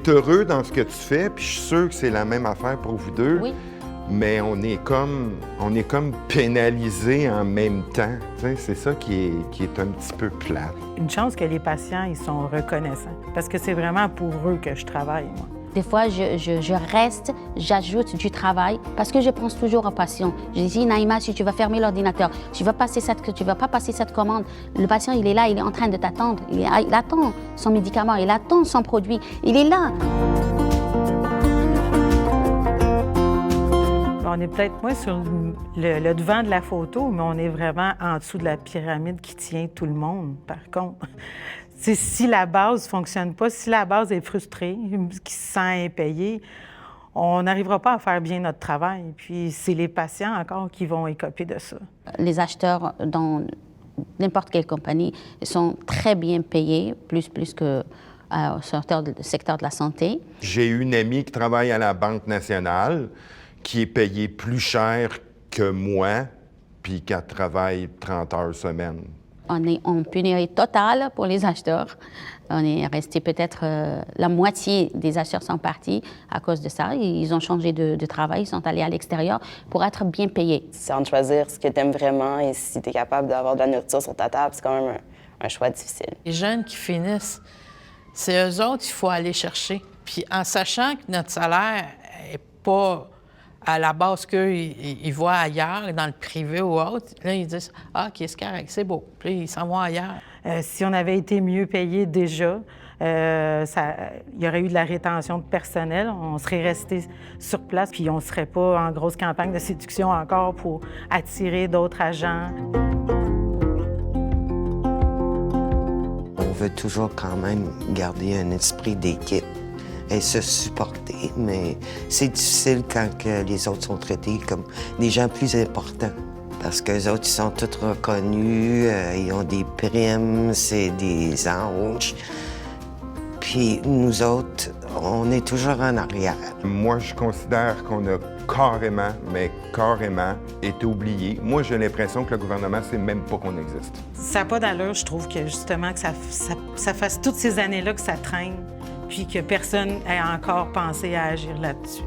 heureux dans ce que tu fais, puis je suis sûr que c'est la même affaire pour vous deux. Oui. Mais on est comme pénalisé en même temps. Tu sais, c'est ça qui est un petit peu plate. Une chance que les patients, ils sont reconnaissants. Parce que c'est vraiment pour eux que je travaille, moi. Des fois, je reste, j'ajoute du travail parce que je pense toujours aux patients. Je dis, Naïma, si tu vas fermer l'ordinateur, tu vas pas passer cette commande. Le patient, il est là, il est en train de t'attendre. Il attend son médicament, il attend son produit. Il est là. On est peut-être moins sur le devant de la photo, mais on est vraiment en dessous de la pyramide qui tient tout le monde, par contre. C'est si la base ne fonctionne pas, si la base est frustrée, qui se sent impayée, on n'arrivera pas à faire bien notre travail. Puis c'est les patients encore qui vont écoper de ça. Les acheteurs dans n'importe quelle compagnie sont très bien payés, plus que au secteur de la santé. J'ai une amie qui travaille à la Banque nationale qui est payée plus cher que moi, puis qui travaille 30 heures semaine. On est en pénurie totale pour les acheteurs. On est resté peut-être la moitié des acheteurs sont partis à cause de ça. Ils ont changé de travail, ils sont allés à l'extérieur pour être bien payés. C'est en choisir ce que tu aimes vraiment et si tu es capable d'avoir de la nourriture sur ta table, c'est quand même un choix difficile. Les jeunes qui finissent, c'est eux autres qu'il faut aller chercher. Puis en sachant que notre salaire n'est pas à la base qu'ils voient ailleurs, dans le privé ou autre, là, ils disent « Ah, OK, c'est correct, c'est beau. » Puis ils s'en vont ailleurs. Si on avait été mieux payé déjà, il y aurait eu de la rétention de personnel. On serait resté sur place, puis on ne serait pas en grosse campagne de séduction encore pour attirer d'autres agents. On veut toujours quand même garder un esprit d'équipe et se supporter, mais c'est difficile quand que les autres sont traités comme des gens plus importants. Parce qu'eux autres, ils sont tous reconnus, ils ont des primes, c'est des anges. Puis nous autres, on est toujours en arrière. Moi, je considère qu'on a carrément, mais carrément, été oublié. Moi, j'ai l'impression que le gouvernement ne sait même pas qu'on existe. Ça n'a pas d'allure, je trouve, que justement, que ça fasse toutes ces années-là que ça traîne, puis que personne ait encore pensé à agir là-dessus.